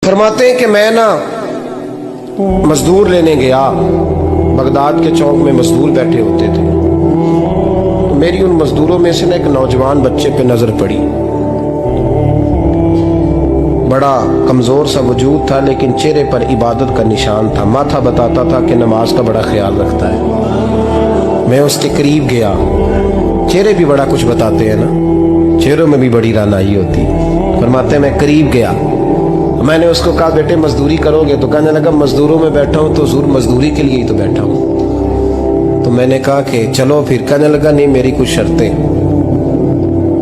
फरमाते हैं कि मैं ना मजदूर लेने गया, बगदाद के चौक में मजदूर बैठे होते थे। तो मेरी उन मजदूरों में से ना एक नौजवान बच्चे पे नजर पड़ी। बड़ा कमजोर सा वजूद था, लेकिन चेहरे पर इबादत का निशान था। माथा बताता था कि नमाज का बड़ा ख्याल रखता है। मैं उसके करीब गया। चेहरे भी बड़ा कुछ बताते हैं ना, चेहरों में भी बड़ी रानाई होती है। फरमाते हैं मैं करीब गया, मैंने उसको कहा बेटे मजदूरी करोगे? तो कहने लगा मजदूरों में बैठा हूँ तो हुजूर मजदूरी के लिए ही तो बैठा हूँ। तो मैंने कहा कि चलो फिर। कहने लगा नहीं मेरी कुछ शर्तें।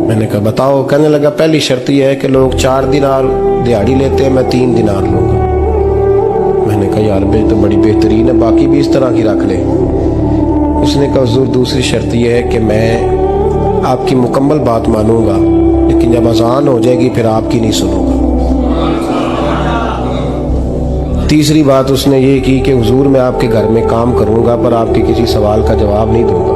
मैंने कहा बताओ? कहने लगा पहली शर्त यह है कि लोग 4 दिनार दिहाड़ी लेते हैं, मैं 3 दिनार लूँगा। मैंने कहा यार बे तो बड़ी बेहतरीन है, बाकी भी इस तरह की रख ले। उसने कहा हुजूर दूसरी शर्त यह है कि मैं आपकी मुकम्मल बात मानूंगा, लेकिन जब अजान हो जाएगी फिर आपकी नहीं सुनूंगा। तीसरी बात उसने ये की कि हुजूर मैं आपके घर में काम करूंगा पर आपके किसी सवाल का जवाब नहीं दूंगा।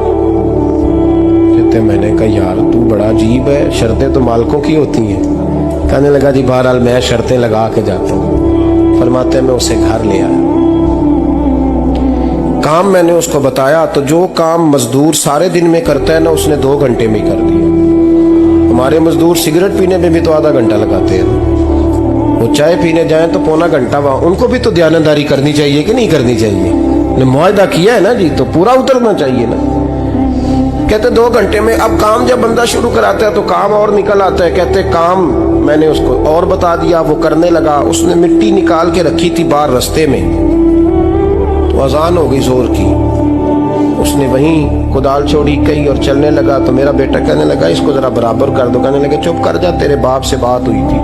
कहते मैंने कहा यार तू बड़ा अजीब है, शर्तें तो मालिकों की होती हैं। कहने लगा जी बहरहाल मैं शर्तें लगा के जाता हूँ। फरमाते मैं उसे घर ले आया, काम मैंने उसको बताया तो जो काम मजदूर सारे दिन में करता है ना उसने 2 घंटे में कर दिया। हमारे मजदूर सिगरेट पीने में भी तो आधा घंटा लगाते हैं, वो चाय पीने जाएं तो पौना घंटा। वहां उनको भी तो ध्यानदारी करनी चाहिए कि नहीं करनी चाहिए? ने मुआहदा किया है ना जी, तो पूरा उतरना चाहिए ना। कहते 2 घंटे में। अब काम जब बंदा शुरू कराता है तो काम और निकल आता है। कहते काम मैंने उसको और बता दिया, वो करने लगा। उसने मिट्टी निकाल के रखी थी बाहर रास्ते में, तो अजान हो गई जोर की। उसने वहीं कुदाल छोड़ी कही और चलने लगा। तो मेरा बेटा कहने लगा इसको जरा बराबर कर दो। कहने लगे चुप कर जा, तेरे बाप से बात हुई थी,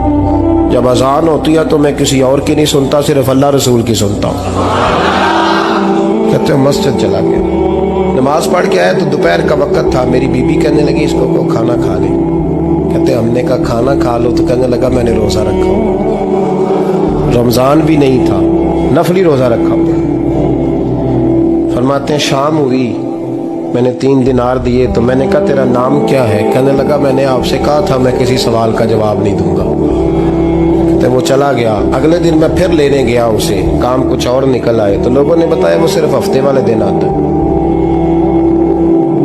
जब अजान होती है तो मैं किसी और की नहीं सुनता, सिर्फ अल्लाह रसूल की सुनता हूँ। कहते मस्जिद चला गया, नमाज पढ़ के आया तो दोपहर का वक्त था। मेरी बीबी कहने लगी इसको को खाना खा ले। कहते हमने कहा खाना खा लो। तो कहने लगा मैंने रोजा रखा हुआ, रमजान भी नहीं था, नफली रोजा रखा हुआ। फरमाते हैं शाम हुई, मैंने 3 दिनार दिए। तो मैंने कहा तेरा नाम क्या है? कहने लगा मैंने आपसे कहा था मैं किसी सवाल का जवाब नहीं दूंगा। तो वो चला गया। अगले दिन मैं फिर लेने गया उसे, काम कुछ और निकल आए। तो लोगों ने बताया वो सिर्फ हफ्ते वाले दिन आता है।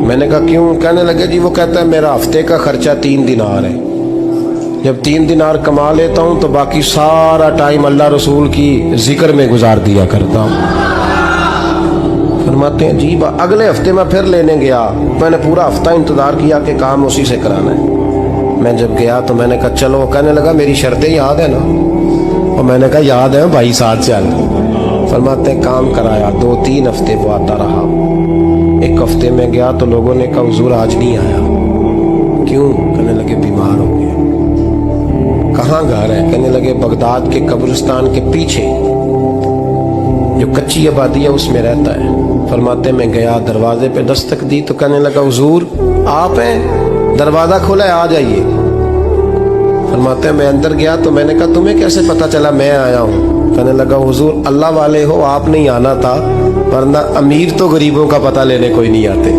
मैंने कहा क्यों? कहने लगे जी वो कहता है मेरा हफ्ते का खर्चा 3 दिनार है, जब 3 दिनार कमा लेता हूं तो बाकी सारा टाइम अल्लाह रसूल की जिक्र में गुजार दिया करता हूं। फरमाते हैं जी अगले हफ्ते मैं फिर लेने गया। मैंने पूरा हफ्ता इंतजार किया कि काम उसी से कराना है। मैं जब गया तो मैंने कहा चलो। कहने लगा मेरी शर्तें याद है ना? और मैंने कहा याद है भाई साथ चल। फरमाते हैं काम कराया। 2-3 हफ्ते वो आता रहा। एक हफ्ते में गया तो लोगों ने कहा हुजूर आज नहीं आया। क्यों? कहने लगे बीमार हो गया। कहाँ घर है? कहने लगे बगदाद के कब्रिस्तान के पीछे जो कच्ची आबादी है उसमें रहता है। फरमाते मैं गया, दरवाजे पे दस्तक दी तो कहने लगा हुजूर आप हैं? दरवाजा खोला है, आ जाइए। फरमाते मैं अंदर गया तो मैंने कहा तुम्हें कैसे पता चला मैं आया हूँ? कहने लगा हुजूर अल्लाह वाले हो, आप नहीं आना था, वरना अमीर तो गरीबों का पता लेने कोई नहीं आते।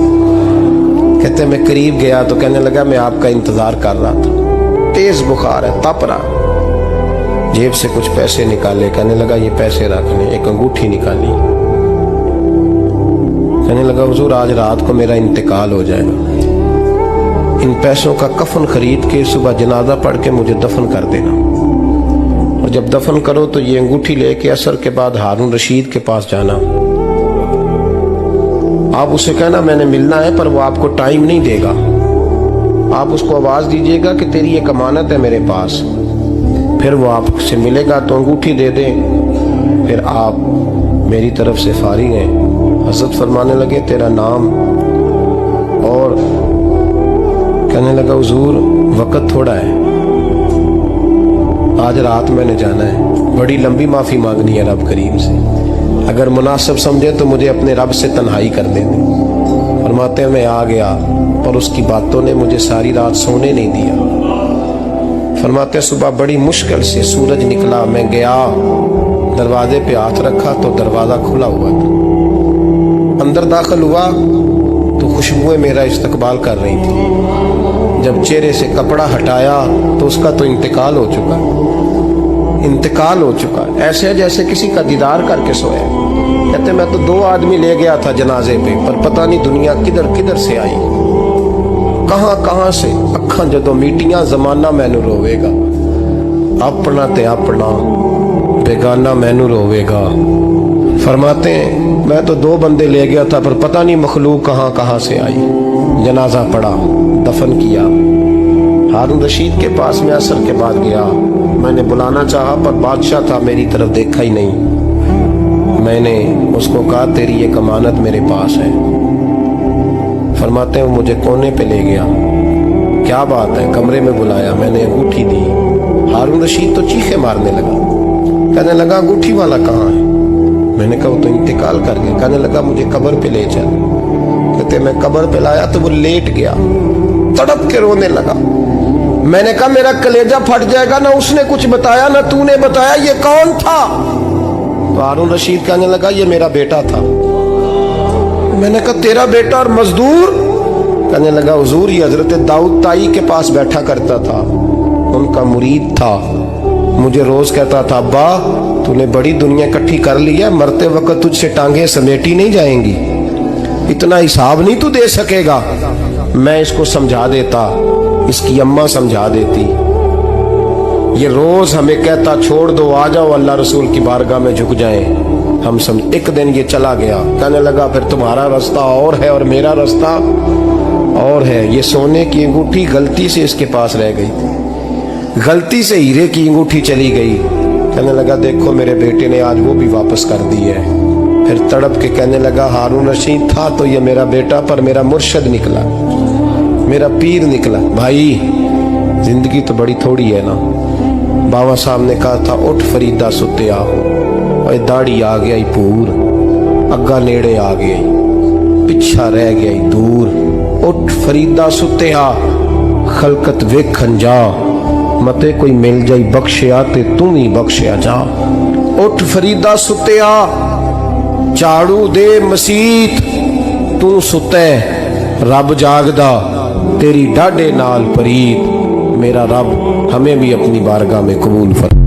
कहते मैं करीब गया तो कहने लगा मैं आपका इंतजार कर रहा था, तेज बुखार है, तप रहा। जेब से कुछ पैसे निकाले। कहने लगा ये पैसे रखने। एक अंगूठी निकाली। कहने लगा हुजूर आज रात को मेरा इंतकाल हो जाएगा, इन पैसों का कफन खरीद के सुबह जनाजा पढ़ के मुझे दफन कर देना, और जब दफन करो तो ये अंगूठी लेके असर के बाद हारून रशीद के पास जाना। आप उसे कहना मैंने मिलना है पर वो आपको टाइम नहीं देगा। आप उसको आवाज दीजिएगा कि तेरी एक अमानत है मेरे पास, फिर वो आपसे मिलेगा तो अंगूठी दे दे, फिर आप मेरी तरफ से फारिग हैं। हज़रत फरमाने लगे तेरा नाम? और कहने लगा हुजूर वक्त थोड़ा है, आज रात मैंने जाना है, बड़ी लंबी माफ़ी मांगनी है रब करीम से, अगर मुनासिब समझे तो मुझे अपने रब से तन्हाई कर दे। फरमाते हैं मैं आ गया पर उसकी बातों ने मुझे सारी रात सोने नहीं दिया। फरमाते हैं सुबह बड़ी मुश्किल से सूरज निकला, मैं गया दरवाजे पे हाथ रखा तो दरवाज़ा खुला हुआ था। अंदर दाखिल हुआ तो खुशबुएं मेरा इस्तकबाल कर रही थी। जब चेहरे से कपड़ा हटाया तो उसका तो इंतकाल हो चुका। इंतकाल हो चुका, ऐसे है जैसे किसी का दीदार करके सोया। कहते मैं तो 2 आदमी ले गया था जनाजे पे, पर पता नहीं दुनिया किधर किधर से आई, कहां कहां से। अखां जदों मीटियां जमाना मैनू रोवेगा, अपना ते अपना बेगाना मैनू रोवेगा। फरमाते हैं मैं तो 2 बंदे ले गया था, पर पता नहीं मखलूक कहां कहां से आई। जनाजा पड़ा, दफन किया। हारून रशीद के पास में असर के बाद गया, मैंने बुलाना चाहा पर बादशाह था, मेरी तरफ देखा ही नहीं। मैंने उसको कहा तेरी एक अमानत मेरे पास है। फरमाते हैं वो मुझे कोने पे ले गया, क्या बात है, कमरे में बुलाया, मैंने अंगूठी दी। हारून रशीद तो चीखे मारने लगा, कहने लगा अंगूठी वाला कहाँ है? मैंने कहा वो तो इंतकाल कर गया। कहने लगा मुझे कब्र पे ले चल। कहते मैं कब्र पे लाया तो वो लेट गया, तड़प के रोने लगा। मैंने कहा मेरा कलेजा फट जाएगा, ना उसने कुछ बताया ना तूने बताया, ये कौन था? तो हारून रशीद कहने लगा ये मेरा बेटा था। मैंने कहा तेरा बेटा और मजदूर? कहने लगा हुजूर ये हजरत दाऊद ताई के पास बैठा करता था, उनका मुरीद था, मुझे रोज कहता था अब्बा तूने बड़ी दुनिया इकट्ठी कर ली है, मरते वक्त तुझसे टांगे समेटी नहीं जाएंगी, इतना हिसाब नहीं तू दे सकेगा। मैं इसको समझा देता, इसकी अम्मा समझा देती। ये रोज हमें कहता छोड़ दो, आ जाओ अल्लाह रसूल की बारगाह में झुक जाएं। हम समझ। एक दिन ये चला गया, कहने लगा फिर तुम्हारा रास्ता और है और मेरा रास्ता और है। ये सोने की अंगूठी गलती से इसके पास रह गई, गलती से हीरे की अंगूठी चली गई। कहने लगा देखो मेरे बेटे ने आज वो भी वापस कर दी है। फिर तड़प के कहने लगा हारून रशीद था तो ये मेरा बेटा, पर मेरा मुर्शद निकला, मेरा पीर निकला। भाई जिंदगी तो बड़ी थोड़ी है ना। बाबा साहब ने कहा था उठ फरीदा सुत्या, और दाढ़ी आ गया पूर, अग्गा नेड़े आ गया, पिछा रह गया दूर। उठ फरीदा सुत्या, खलकत वेखन जा, मते कोई मिल जाई बख्शिया ते तू ही बख्शिया जा। उठ फरीदा सुत्या, झाड़ू दे मसीत, तू सुते रब जागदा, तेरी डाढ़े नाल परीत। मेरा रब हमें भी अपनी बारगाह में कबूल फरमा।